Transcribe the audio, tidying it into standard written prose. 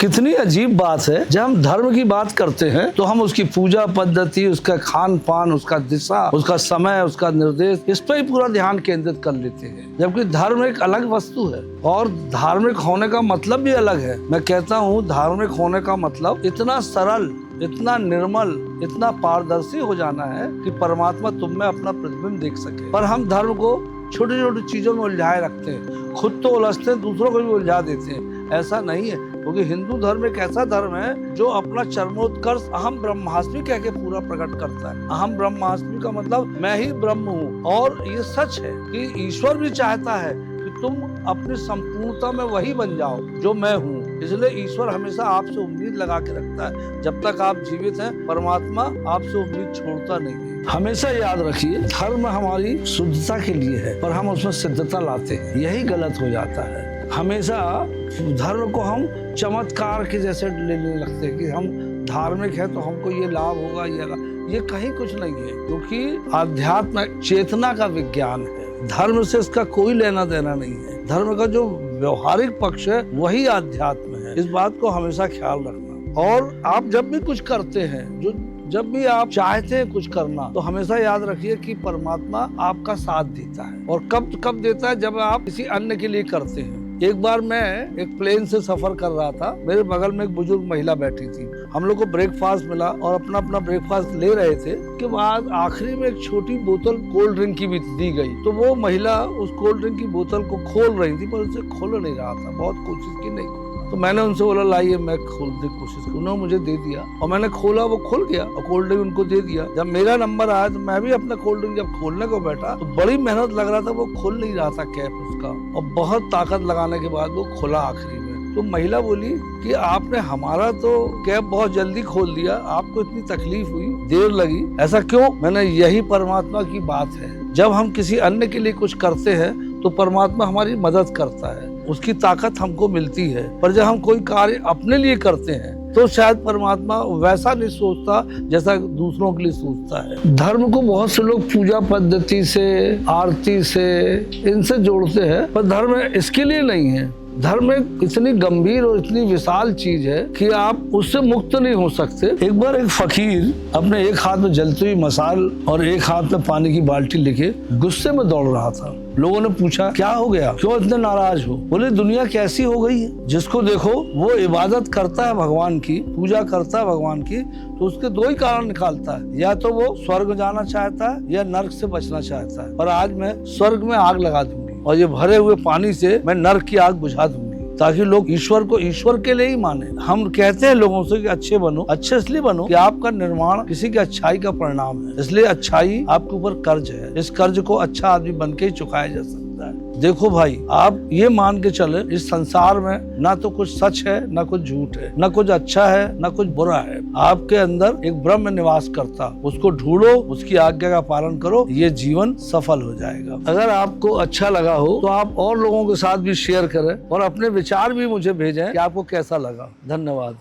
कितनी अजीब बात है, जब हम धर्म की बात करते हैं तो हम उसकी पूजा पद्धति, उसका खान पान, उसका दिशा, उसका समय, उसका निर्देश, इस पर ही पूरा ध्यान केंद्रित कर लेते हैं। जबकि धर्म एक अलग वस्तु है और धार्मिक होने का मतलब भी अलग है। मैं कहता हूँ धार्मिक होने का मतलब इतना सरल, इतना निर्मल, इतना पारदर्शी हो जाना है कि परमात्मा तुम में अपना प्रतिबिंब देख सके। पर हम धर्म को छोटी छोटी चीजों में उलझाए रखते हैं, खुद तो उलझते हैं, दूसरों को भी उलझा देते हैं। ऐसा नहीं है, क्योंकि हिंदू धर्म एक ऐसा धर्म है जो अपना चरमोत्कर्ष अहम ब्रह्मास्मि कह के पूरा प्रकट करता है। अहम ब्रह्मास्मि का मतलब मैं ही ब्रह्म हूँ। और ये सच है कि ईश्वर भी चाहता है कि तुम अपनी संपूर्णता में वही बन जाओ जो मैं हूँ। इसलिए ईश्वर हमेशा आपसे उम्मीद लगा के रखता है। जब तक आप जीवित हैं, परमात्मा आपसे उम्मीद छोड़ता नहीं है। हमेशा याद रखिए, धर्म हमारी शुद्धता के लिए है, पर हम उसमें सिद्धता लाते हैं, यही गलत हो जाता है। हमेशा धर्म को हम चमत्कार के जैसे लेने लगते हैं कि हम धार्मिक है तो हमको ये लाभ होगा, ये कहीं कुछ नहीं है, क्योंकि आध्यात्म चेतना का विज्ञान है। धर्म से इसका कोई लेना देना नहीं है। धर्म का जो व्यवहारिक पक्ष है वही आध्यात्म है। इस बात को हमेशा ख्याल रखना। और आप जब भी कुछ करते हैं, जब भी आप चाहते हैं कुछ करना, तो हमेशा याद रखिए कि परमात्मा आपका साथ देता है। और कब देता है? जब आप किसी अन्य के लिए करते हैं। एक बार मैं एक प्लेन से सफर कर रहा था, मेरे बगल में एक बुजुर्ग महिला बैठी थी। हम लोग को ब्रेकफास्ट मिला और अपना ब्रेकफास्ट ले रहे थे कि बाद आखिरी में एक छोटी बोतल कोल्ड ड्रिंक की भी दी गई। तो वो महिला उस कोल्ड ड्रिंक की बोतल को खोल रही थी, पर उसे खोल नहीं रहा था। बहुत कोशिश की, नहीं खोला। तो मैंने उनसे बोला लाइए मैं खोलने की कोशिश की। उन्होंने मुझे दे दिया और मैंने खोला, वो खुल गया और कोल्ड ड्रिंक उनको दे दिया। जब मेरा नंबर आया तो मैं भी अपना कोल्ड ड्रिंक जब खोलने को बैठा तो बड़ी मेहनत लग रहा था, वो खुल नहीं रहा था कैप उसका, और बहुत ताकत लगाने के बाद वो खुला आखिरी में। तो महिला बोली कि आपने हमारा तो कैप बहुत जल्दी खोल दिया, आपको इतनी तकलीफ हुई, देर लगी, ऐसा क्यों? मैंने यही परमात्मा की बात है। जब हम किसी अन्य के लिए कुछ करते हैं तो परमात्मा हमारी मदद करता है, उसकी ताकत हमको मिलती है। पर जब हम कोई कार्य अपने लिए करते हैं तो शायद परमात्मा वैसा नहीं सोचता जैसा दूसरों के लिए सोचता है। धर्म को बहुत से लोग पूजा पद्धति से, आरती से, इनसे जोड़ते हैं, पर धर्म इसके लिए नहीं है। धर्म एक इतनी गंभीर और इतनी विशाल चीज है कि आप उससे मुक्त नहीं हो सकते। एक बार एक फकीर अपने एक हाथ में जलती हुई मसाल और एक हाथ में पानी की बाल्टी लेके गुस्से में दौड़ रहा था। लोगों ने पूछा क्या हो गया, क्यों इतने नाराज हो? बोले दुनिया कैसी हो गई है, जिसको देखो वो इबादत करता है भगवान की, पूजा करता है भगवान की, तो उसके दो ही कारण निकालता है, या तो वो स्वर्ग जाना चाहता है या नर्क से बचना चाहता है। और आज मैं स्वर्ग में आग लगा दूंगी और ये भरे हुए पानी से मैं नर्क की आग बुझा दूंगी, ताकि लोग ईश्वर को ईश्वर के लिए ही माने। हम कहते हैं लोगों से कि अच्छे बनो, अच्छे इसलिए बनो कि आपका निर्माण किसी की अच्छाई का परिणाम है। इसलिए अच्छाई आपके ऊपर कर्ज है, इस कर्ज को अच्छा आदमी बन के ही चुकाया जा सकता है। देखो भाई, आप ये मान के चले, इस संसार में ना तो कुछ सच है, ना कुछ झूठ है, ना कुछ अच्छा है, ना कुछ बुरा है। आपके अंदर एक ब्रह्म निवास करता, उसको ढूंढो, उसकी आज्ञा का पालन करो, ये जीवन सफल हो जाएगा। अगर आपको अच्छा लगा हो तो आप और लोगों के साथ भी शेयर करें और अपने विचार भी मुझे भेजें कि आपको कैसा लगा। धन्यवाद।